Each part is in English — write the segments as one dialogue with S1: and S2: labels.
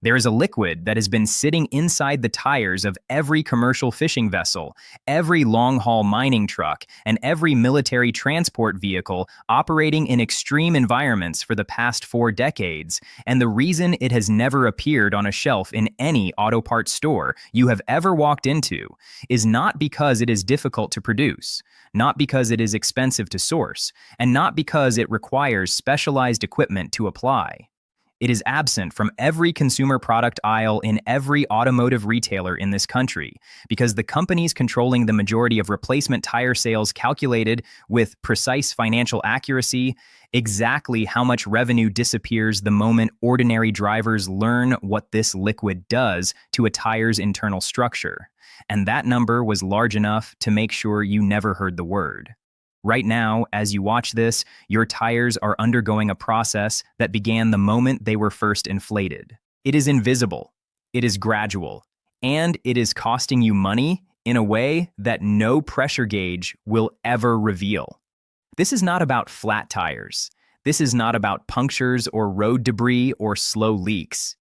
S1: There is a liquid that has been sitting inside the tires of every commercial fishing vessel, every long-haul mining truck, and every military transport vehicle operating in extreme environments for the past 4 decades. And the reason it has never appeared on a shelf in any auto parts store you have ever walked into is not because it is difficult to produce, not because it is expensive to source, and not because it requires specialized equipment to apply. It is absent from every consumer product aisle in every automotive retailer in this country because the companies controlling the majority of replacement tire sales calculated with precise financial accuracy exactly how much revenue disappears the moment ordinary drivers learn what this liquid does to a tire's internal structure. And that number was large enough to make sure you never heard the word. Right now, as you watch this, your tires are undergoing a process that began the moment they were first inflated. It is invisible, it is gradual, and it is costing you money in a way that no pressure gauge will ever reveal. This is not about flat tires. This is not about punctures or road debris or slow leaks.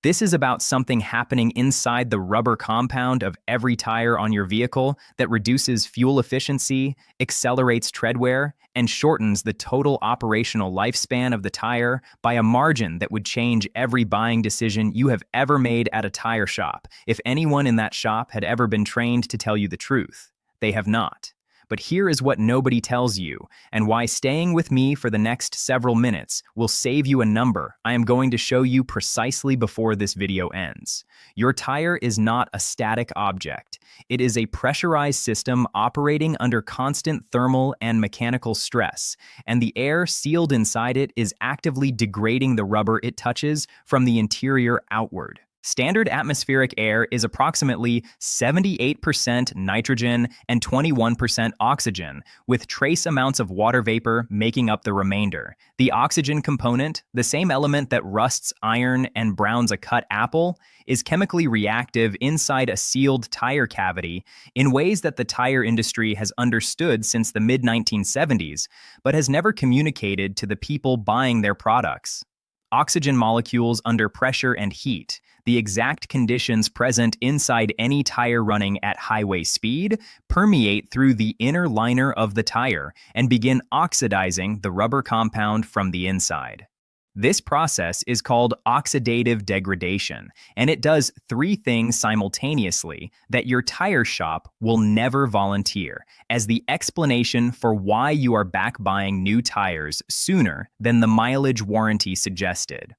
S1: This is about something happening inside the rubber compound of every tire on your vehicle that reduces fuel efficiency, accelerates tread wear, and shortens the total operational lifespan of the tire by a margin that would change every buying decision you have ever made at a tire shop, if anyone in that shop had ever been trained to tell you the truth. They have not. But here is what nobody tells you, and why staying with me for the next several minutes will save you a number I am going to show you precisely before this video ends. Your tire is not a static object. It is a pressurized system operating under constant thermal and mechanical stress, and the air sealed inside it is actively degrading the rubber it touches from the interior outward. Standard atmospheric air is approximately 78% nitrogen and 21% oxygen, with trace amounts of water vapor making up the remainder. The oxygen component, the same element that rusts iron and browns a cut apple, is chemically reactive inside a sealed tire cavity in ways that the tire industry has understood since the mid-1970s, but has never communicated to the people buying their products. Oxygen molecules under pressure and heat, the exact conditions present inside any tire running at highway speed, permeate through the inner liner of the tire and begin oxidizing the rubber compound from the inside. This process is called oxidative degradation, and it does three things simultaneously that your tire shop will never volunteer as the explanation for why you are back buying new tires sooner than the mileage warranty suggested.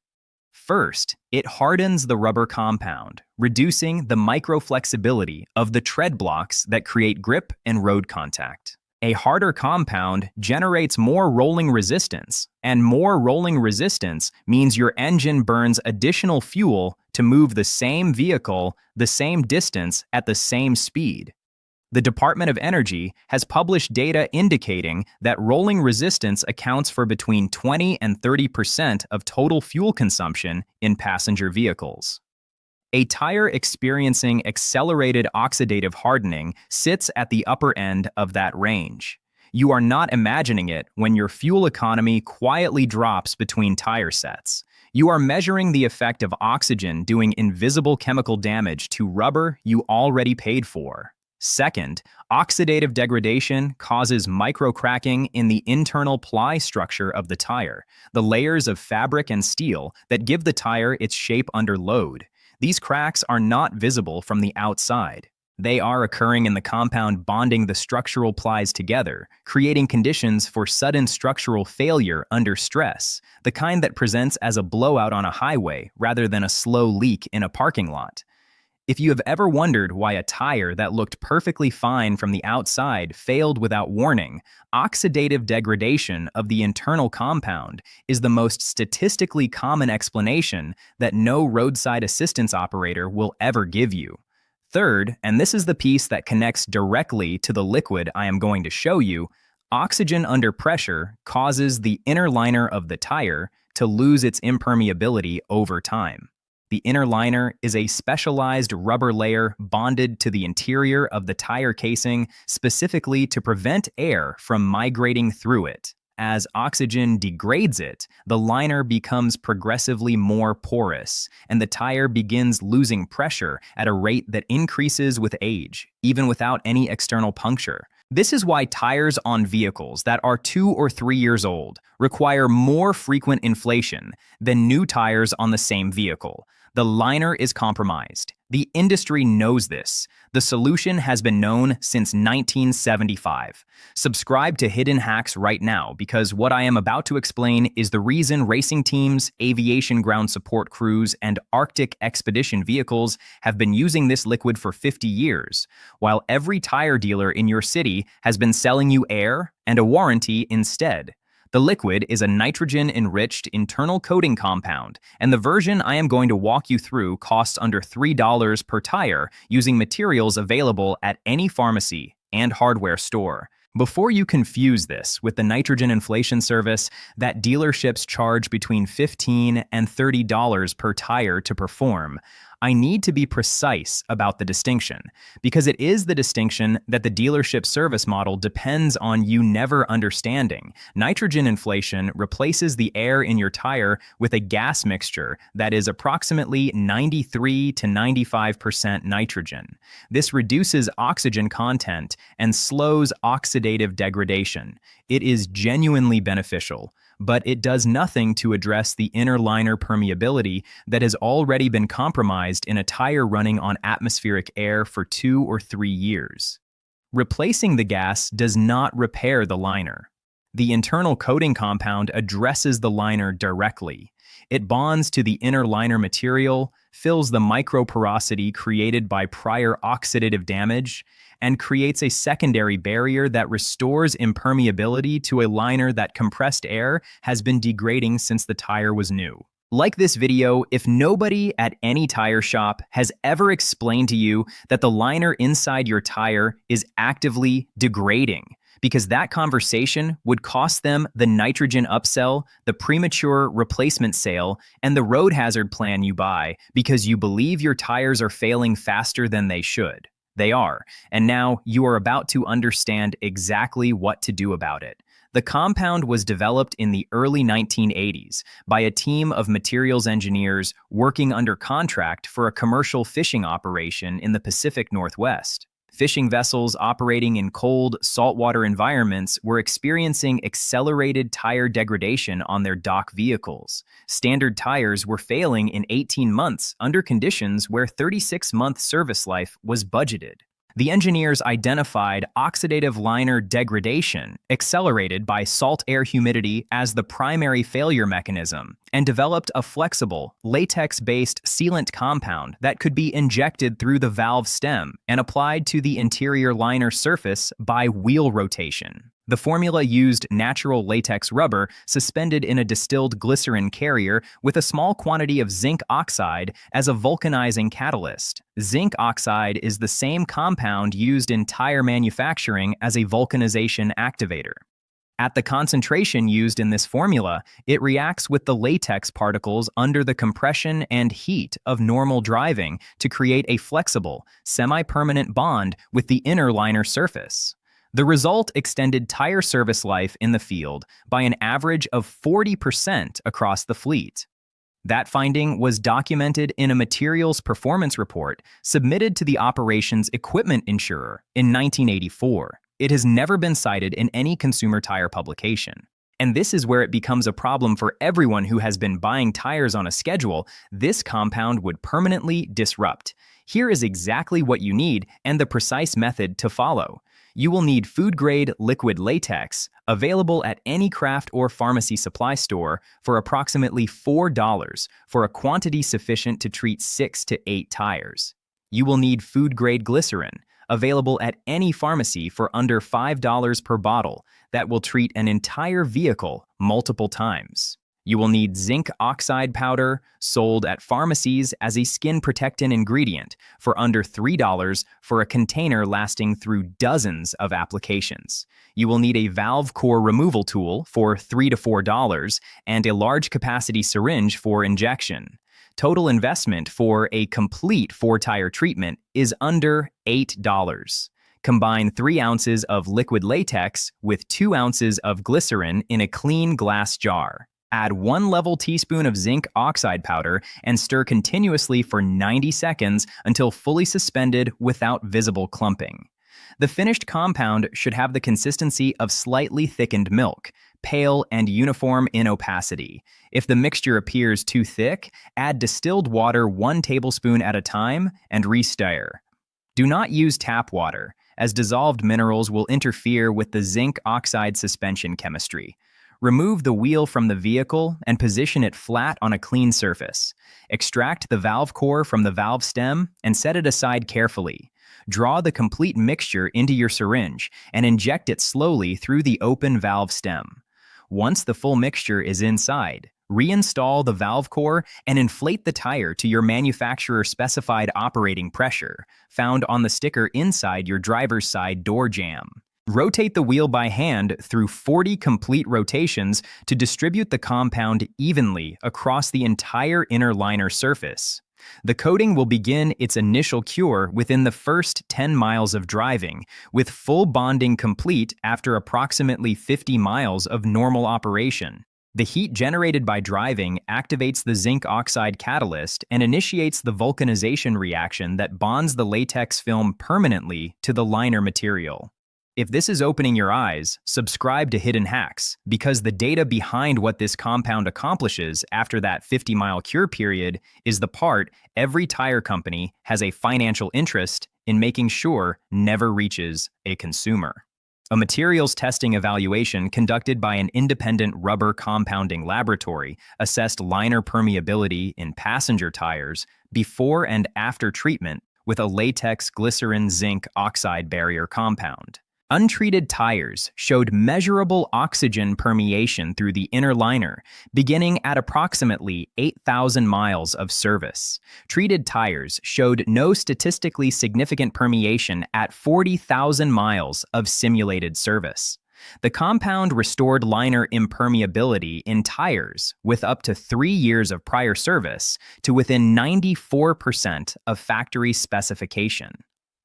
S1: First, it hardens the rubber compound, reducing the microflexibility of the tread blocks that create grip and road contact. A harder compound generates more rolling resistance, and more rolling resistance means your engine burns additional fuel to move the same vehicle the same distance at the same speed. The Department of Energy has published data indicating that rolling resistance accounts for between 20 and 30% of total fuel consumption in passenger vehicles. A tire experiencing accelerated oxidative hardening sits at the upper end of that range. You are not imagining it when your fuel economy quietly drops between tire sets. You are measuring the effect of oxygen doing invisible chemical damage to rubber you already paid for. Second, oxidative degradation causes microcracking in the internal ply structure of the tire, the layers of fabric and steel that give the tire its shape under load. These cracks are not visible from the outside. They are occurring in the compound bonding the structural plies together, creating conditions for sudden structural failure under stress, the kind that presents as a blowout on a highway rather than a slow leak in a parking lot. If you have ever wondered why a tire that looked perfectly fine from the outside failed without warning, oxidative degradation of the internal compound is the most statistically common explanation that no roadside assistance operator will ever give you. Third, and this is the piece that connects directly to the liquid I am going to show you, oxygen under pressure causes the inner liner of the tire to lose its impermeability over time. The inner liner is a specialized rubber layer bonded to the interior of the tire casing specifically to prevent air from migrating through it. As oxygen degrades it, the liner becomes progressively more porous, and the tire begins losing pressure at a rate that increases with age, even without any external puncture. This is why tires on vehicles that are 2 or 3 years old require more frequent inflation than new tires on the same vehicle. The liner is compromised. The industry knows this. The solution has been known since 1975. Subscribe to Hidden Hacks right now, because what I am about to explain is the reason racing teams, aviation ground support crews, and Arctic expedition vehicles have been using this liquid for 50 years, while every tire dealer in your city has been selling you air and a warranty instead. The liquid is a nitrogen-enriched internal coating compound, and the version I am going to walk you through costs under $3 per tire using materials available at any pharmacy and hardware store. Before you confuse this with the nitrogen inflation service that dealerships charge between $15 and $30 per tire to perform, I need to be precise about the distinction, because it is the distinction that the dealership service model depends on you never understanding. Nitrogen inflation replaces the air in your tire with a gas mixture that is approximately 93 to 95% nitrogen. This reduces oxygen content and slows oxidative degradation. It is genuinely beneficial, but it does nothing to address the inner liner permeability that has already been compromised in a tire running on atmospheric air for 2 or 3 years. Replacing the gas does not repair the liner. The internal coating compound addresses the liner directly. It bonds to the inner liner material, fills the microporosity created by prior oxidative damage, and creates a secondary barrier that restores impermeability to a liner that compressed air has been degrading since the tire was new. Like this video, if nobody at any tire shop has ever explained to you that the liner inside your tire is actively degrading, because that conversation would cost them the nitrogen upsell, the premature replacement sale, and the road hazard plan you buy because you believe your tires are failing faster than they should. They are, and now you are about to understand exactly what to do about it. The compound was developed in the early 1980s by a team of materials engineers working under contract for a commercial fishing operation in the Pacific Northwest. Fishing vessels operating in cold, saltwater environments were experiencing accelerated tire degradation on their dock vehicles. Standard tires were failing in 18 months under conditions where 36-month service life was budgeted. The engineers identified oxidative liner degradation, accelerated by salt air humidity, as the primary failure mechanism, and developed a flexible, latex-based sealant compound that could be injected through the valve stem and applied to the interior liner surface by wheel rotation. The formula used natural latex rubber suspended in a distilled glycerin carrier with a small quantity of zinc oxide as a vulcanizing catalyst. Zinc oxide is the same compound used in tire manufacturing as a vulcanization activator. At the concentration used in this formula, it reacts with the latex particles under the compression and heat of normal driving to create a flexible, semi-permanent bond with the inner liner surface. The result extended tire service life in the field by an average of 40% across the fleet. That finding was documented in a materials performance report submitted to the operations equipment insurer in 1984. It has never been cited in any consumer tire publication. And this is where it becomes a problem for everyone who has been buying tires on a schedule. This compound would permanently disrupt. Here is exactly what you need and the precise method to follow. You will need food-grade liquid latex, available at any craft or pharmacy supply store for approximately $4 for a quantity sufficient to treat 6 to 8 tires. You will need food-grade glycerin, available at any pharmacy for under $5 per bottle, that will treat an entire vehicle multiple times. You will need zinc oxide powder, sold at pharmacies as a skin protectant ingredient, for under $3 for a container lasting through dozens of applications. You will need a valve core removal tool for $3 to $4 and a large capacity syringe for injection. Total investment for a complete 4-tire treatment is under $8. Combine 3 ounces of liquid latex with 2 ounces of glycerin in a clean glass jar. Add 1 level teaspoon of zinc oxide powder and stir continuously for 90 seconds until fully suspended without visible clumping. The finished compound should have the consistency of slightly thickened milk, pale and uniform in opacity. If the mixture appears too thick, add distilled water 1 tablespoon at a time and re-stir. Do not use tap water, as dissolved minerals will interfere with the zinc oxide suspension chemistry. Remove the wheel from the vehicle and position it flat on a clean surface. Extract the valve core from the valve stem and set it aside carefully. Draw the complete mixture into your syringe and inject it slowly through the open valve stem. Once the full mixture is inside, reinstall the valve core and inflate the tire to your manufacturer-specified operating pressure, found on the sticker inside your driver's side door jamb. Rotate the wheel by hand through 40 complete rotations to distribute the compound evenly across the entire inner liner surface. The coating will begin its initial cure within the first 10 miles of driving, with full bonding complete after approximately 50 miles of normal operation. The heat generated by driving activates the zinc oxide catalyst and initiates the vulcanization reaction that bonds the latex film permanently to the liner material. If this is opening your eyes, subscribe to Hidden Hacks, because the data behind what this compound accomplishes after that 50-mile cure period is the part every tire company has a financial interest in making sure never reaches a consumer. A materials testing evaluation conducted by an independent rubber compounding laboratory assessed liner permeability in passenger tires before and after treatment with a latex-glycerin-zinc oxide barrier compound. Untreated tires showed measurable oxygen permeation through the inner liner, beginning at approximately 8,000 miles of service. Treated tires showed no statistically significant permeation at 40,000 miles of simulated service. The compound restored liner impermeability in tires with up to 3 years of prior service to within 94% of factory specification.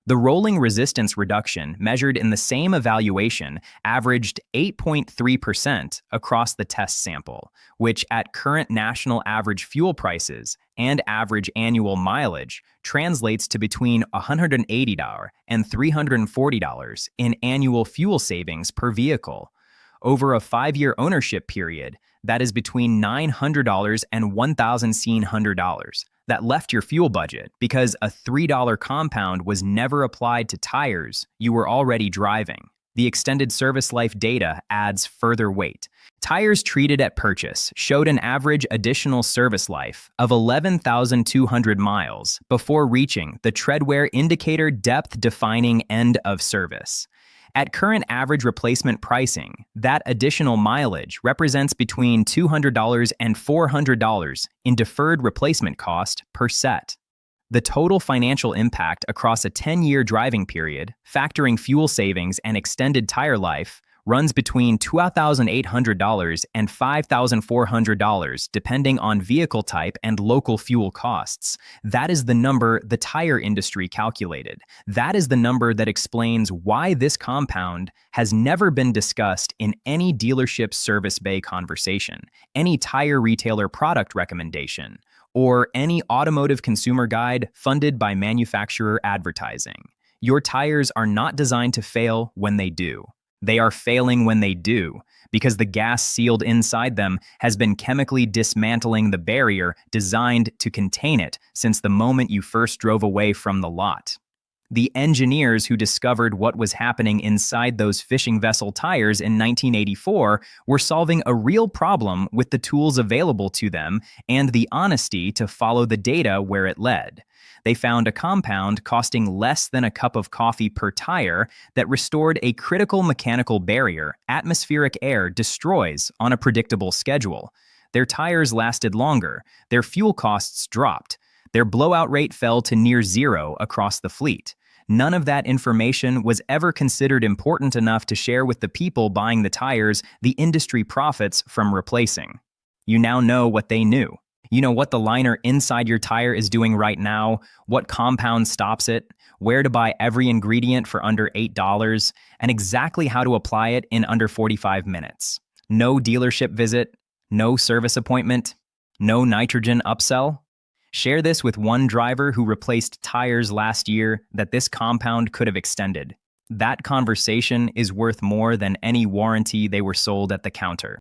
S1: The rolling resistance reduction measured in the same evaluation averaged 8.3% across the test sample, which at current national average fuel prices and average annual mileage translates to between $180 and $340 in annual fuel savings per vehicle. Over a 5-year ownership period, that is between $900 and $1,100. That left your fuel budget because a $3 compound was never applied to tires you were already driving. The extended service life data adds further weight. Tires treated at purchase showed an average additional service life of 11,200 miles before reaching the treadwear indicator depth-defining end of service. At current average replacement pricing, that additional mileage represents between $200 and $400 in deferred replacement cost per set. The total financial impact across a 10-year driving period, factoring fuel savings and extended tire life, runs between $2,800 and $5,400 depending on vehicle type and local fuel costs. That is the number the tire industry calculated. That is the number that explains why this compound has never been discussed in any dealership service bay conversation, any tire retailer product recommendation, or any automotive consumer guide funded by manufacturer advertising. Your tires are not designed to fail when they do. They are failing when they do, because the gas sealed inside them has been chemically dismantling the barrier designed to contain it since the moment you first drove away from the lot. The engineers who discovered what was happening inside those fishing vessel tires in 1984 were solving a real problem with the tools available to them and the honesty to follow the data where it led. They found a compound costing less than a cup of coffee per tire that restored a critical mechanical barrier atmospheric air destroys on a predictable schedule. Their tires lasted longer, their fuel costs dropped, their blowout rate fell to near zero across the fleet. None of that information was ever considered important enough to share with the people buying the tires the industry profits from replacing. You now know what they knew. You know what the liner inside your tire is doing right now, what compound stops it, where to buy every ingredient for under $8, and exactly how to apply it in under 45 minutes. No dealership visit, no service appointment, no nitrogen upsell. Share this with one driver who replaced tires last year that this compound could have extended. That conversation is worth more than any warranty they were sold at the counter.